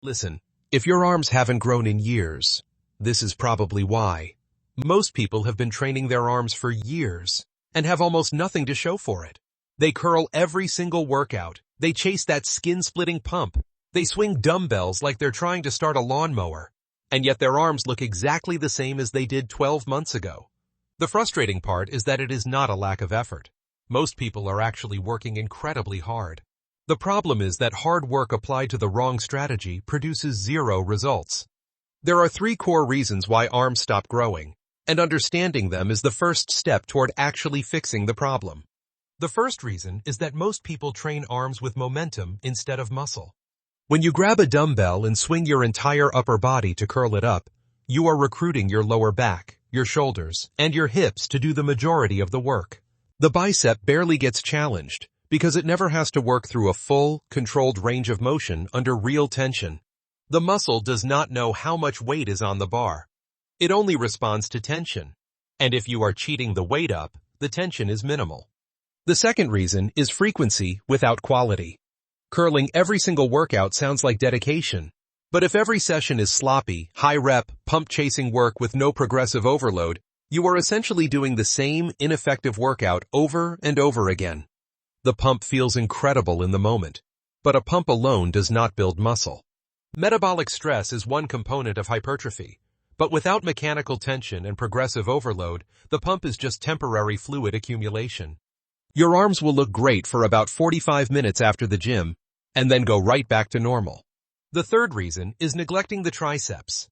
Listen, if your arms haven't grown in years, this is probably why. Most people have been training their arms for years and have almost nothing to show for it. They curl every single workout. They chase that skin-splitting pump. They swing dumbbells like they're trying to start a lawnmower. And yet their arms look exactly the same as they did 12 months ago. The frustrating part is that it is not a lack of effort. Most people are actually working incredibly hard. The problem is that hard work applied to the wrong strategy produces zero results. There are 3 core reasons why arms stop growing, and understanding them is the first step toward actually fixing the problem. The first reason is that most people train arms with momentum instead of muscle. When you grab a dumbbell and swing your entire upper body to curl it up, you are recruiting your lower back, your shoulders, and your hips to do the majority of the work. The bicep barely gets challenged because it never has to work through a full, controlled range of motion under real tension. The muscle does not know how much weight is on the bar. It only responds to tension. And if you are cheating the weight up, the tension is minimal. The second reason is frequency without quality. Curling every single workout sounds like dedication. But if every session is sloppy, high-rep, pump-chasing work with no progressive overload, you are essentially doing the same ineffective workout over and over again. The pump feels incredible in the moment, but a pump alone does not build muscle. Metabolic stress is one component of hypertrophy, but without mechanical tension and progressive overload, the pump is just temporary fluid accumulation. Your arms will look great for about 45 minutes after the gym, and then go right back to normal. The third reason is neglecting the triceps.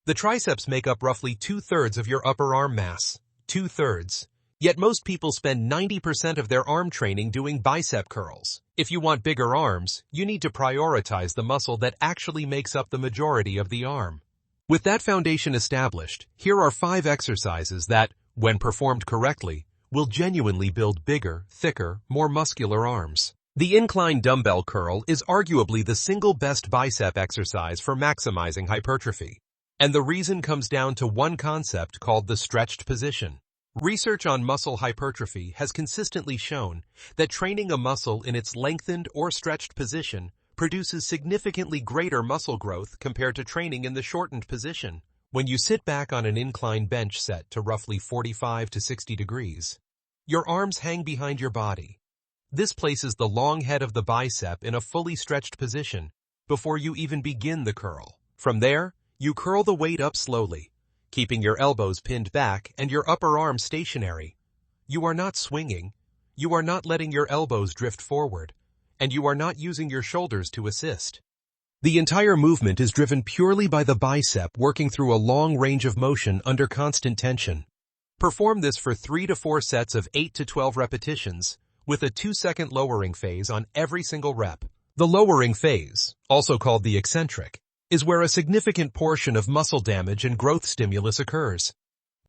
The triceps make up roughly 2/3 of your upper arm mass. 2/3. Yet most people spend 90% of their arm training doing bicep curls. If you want bigger arms, you need to prioritize the muscle that actually makes up the majority of the arm. With that foundation established, here are 5 exercises that, when performed correctly, will genuinely build bigger, thicker, more muscular arms. The incline dumbbell curl is arguably the single best bicep exercise for maximizing hypertrophy. And the reason comes down to one concept called the stretched position. Research on muscle hypertrophy has consistently shown that training a muscle in its lengthened or stretched position produces significantly greater muscle growth compared to training in the shortened position. When you sit back on an incline bench set to roughly 45 to 60 degrees, your arms hang behind your body. This places the long head of the bicep in a fully stretched position before you even begin the curl. From there, you curl the weight up slowly, keeping your elbows pinned back and your upper arm stationary. You are not swinging, you are not letting your elbows drift forward, and you are not using your shoulders to assist. The entire movement is driven purely by the bicep working through a long range of motion under constant tension. Perform this for 3 to 4 sets of 8 to 12 repetitions, with a 2-second lowering phase on every single rep. The lowering phase, also called the eccentric, is where a significant portion of muscle damage and growth stimulus occurs.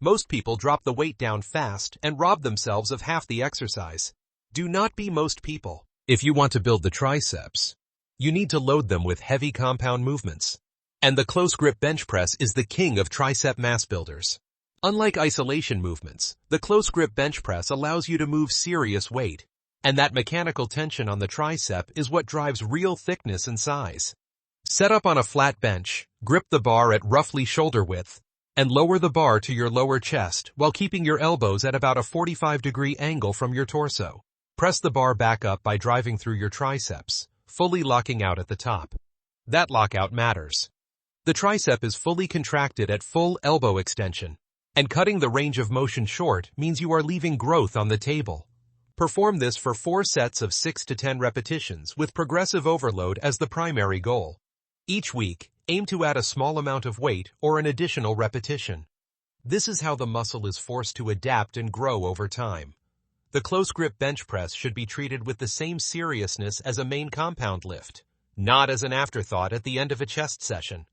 Most people drop the weight down fast and rob themselves of half the exercise. Do not be most people. If you want to build the triceps, you need to load them with heavy compound movements. And the close grip bench press is the king of tricep mass builders. Unlike isolation movements, the close grip bench press allows you to move serious weight, and that mechanical tension on the tricep is what drives real thickness and size. Set up on a flat bench, grip the bar at roughly shoulder width, and lower the bar to your lower chest while keeping your elbows at about a 45-degree angle from your torso. Press the bar back up by driving through your triceps, fully locking out at the top. That lockout matters. The tricep is fully contracted at full elbow extension, and cutting the range of motion short means you are leaving growth on the table. Perform this for 4 sets of 6 to 10 repetitions with progressive overload as the primary goal. Each week, aim to add a small amount of weight or an additional repetition. This is how the muscle is forced to adapt and grow over time. The close grip bench press should be treated with the same seriousness as a main compound lift, not as an afterthought at the end of a chest session.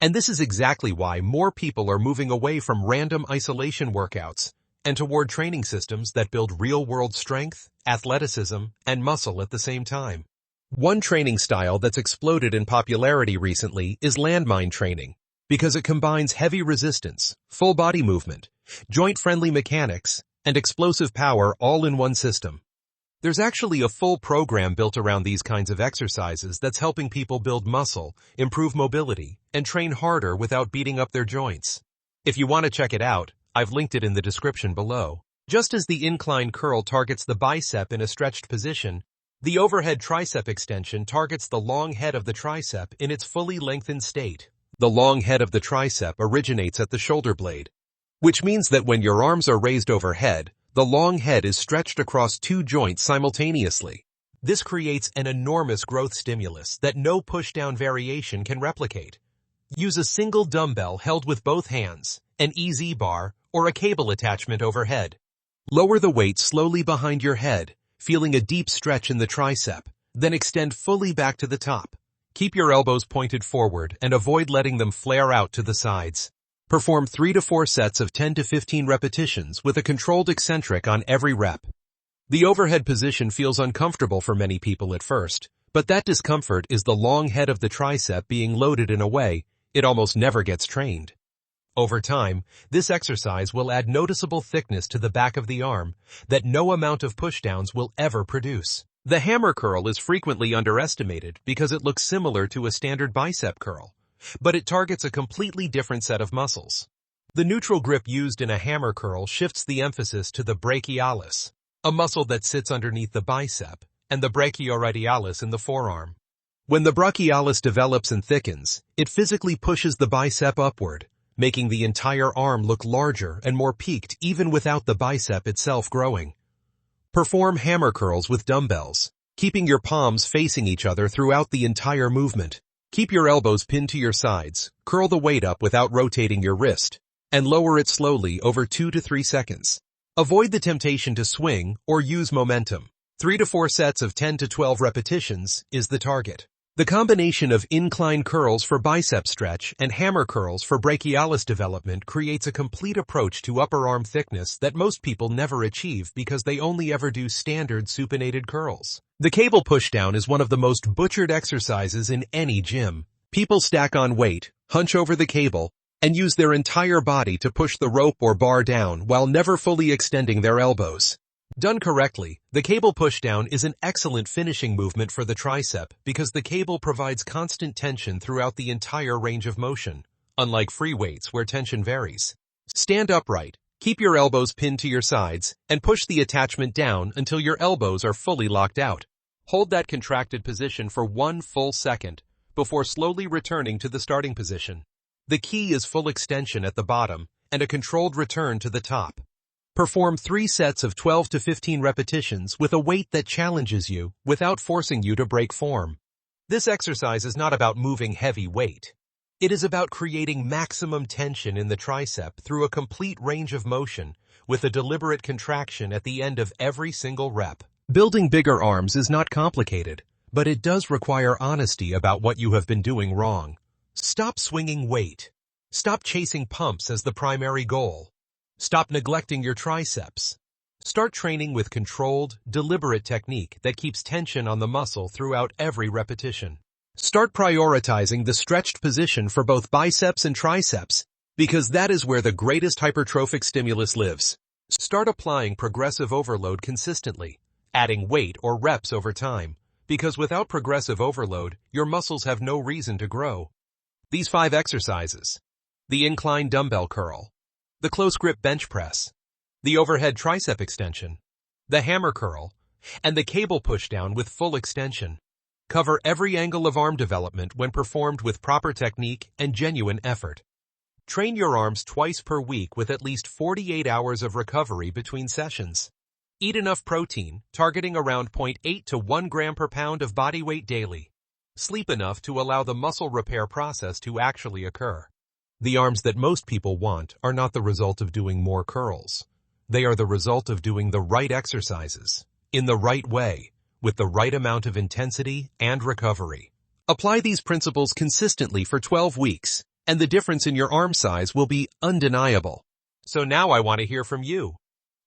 And this is exactly why more people are moving away from random isolation workouts and toward training systems that build real-world strength, athleticism, and muscle at the same time. One training style that's exploded in popularity recently is landmine training, because it combines heavy resistance, full body movement, joint-friendly mechanics, and explosive power all in one system. There's actually a full program built around these kinds of exercises that's helping people build muscle, improve mobility, and train harder without beating up their joints. If you want to check it out, I've linked it in the description below. Just as the incline curl targets the bicep in a stretched position, the overhead tricep extension targets the long head of the tricep in its fully lengthened state. The long head of the tricep originates at the shoulder blade, which means that when your arms are raised overhead, the long head is stretched across two joints simultaneously. This creates an enormous growth stimulus that no pushdown variation can replicate. Use a single dumbbell held with both hands, an EZ bar, or a cable attachment overhead. Lower the weight slowly behind your head, feeling a deep stretch in the tricep, then extend fully back to the top. Keep your elbows pointed forward and avoid letting them flare out to the sides. Perform 3 to 4 sets of 10 to 15 repetitions with a controlled eccentric on every rep. The overhead position feels uncomfortable for many people at first, but that discomfort is the long head of the tricep being loaded in a way it almost never gets trained. Over time, this exercise will add noticeable thickness to the back of the arm that no amount of pushdowns will ever produce. The hammer curl is frequently underestimated because it looks similar to a standard bicep curl, but it targets a completely different set of muscles. The neutral grip used in a hammer curl shifts the emphasis to the brachialis, a muscle that sits underneath the bicep, and the brachioradialis in the forearm. When the brachialis develops and thickens, it physically pushes the bicep upward, making the entire arm look larger and more peaked even without the bicep itself growing. Perform hammer curls with dumbbells, keeping your palms facing each other throughout the entire movement. Keep your elbows pinned to your sides, curl the weight up without rotating your wrist, and lower it slowly over 2 to 3 seconds. Avoid the temptation to swing or use momentum. 3 to 4 sets of 10 to 12 repetitions is the target. The combination of incline curls for bicep stretch and hammer curls for brachialis development creates a complete approach to upper arm thickness that most people never achieve because they only ever do standard supinated curls. The cable pushdown is one of the most butchered exercises in any gym. People stack on weight, hunch over the cable, and use their entire body to push the rope or bar down while never fully extending their elbows. Done correctly, the cable pushdown is an excellent finishing movement for the tricep because the cable provides constant tension throughout the entire range of motion, unlike free weights where tension varies. Stand upright, keep your elbows pinned to your sides, and push the attachment down until your elbows are fully locked out. Hold that contracted position for 1 full second before slowly returning to the starting position. The key is full extension at the bottom and a controlled return to the top. Perform 3 sets of 12 to 15 repetitions with a weight that challenges you without forcing you to break form. This exercise is not about moving heavy weight. It is about creating maximum tension in the tricep through a complete range of motion with a deliberate contraction at the end of every single rep. Building bigger arms is not complicated, but it does require honesty about what you have been doing wrong. Stop swinging weight. Stop chasing pumps as the primary goal. Stop neglecting your triceps. Start training with controlled, deliberate technique that keeps tension on the muscle throughout every repetition. Start prioritizing the stretched position for both biceps and triceps, because that is where the greatest hypertrophic stimulus lives. Start applying progressive overload consistently, adding weight or reps over time, because without progressive overload, your muscles have no reason to grow. These 5 exercises: the incline dumbbell curl, the close grip bench press, the overhead tricep extension, the hammer curl, and the cable pushdown with full extension cover every angle of arm development when performed with proper technique and genuine effort. Train your arms twice per week with at least 48 hours of recovery between sessions. Eat enough protein, targeting around 0.8 to 1 gram per pound of body weight daily. Sleep enough to allow the muscle repair process to actually occur. The arms that most people want are not the result of doing more curls. They are the result of doing the right exercises, in the right way, with the right amount of intensity and recovery. Apply these principles consistently for 12 weeks, and the difference in your arm size will be undeniable. So now I want to hear from you.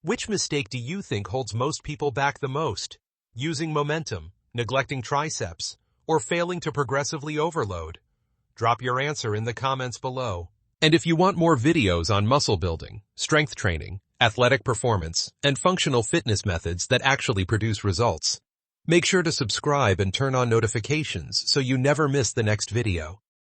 Which mistake do you think holds most people back the most? Using momentum, neglecting triceps, or failing to progressively overload? Drop your answer in the comments below. And if you want more videos on muscle building, strength training, athletic performance, and functional fitness methods that actually produce results. Make sure to subscribe and turn on notifications so you never miss the next video.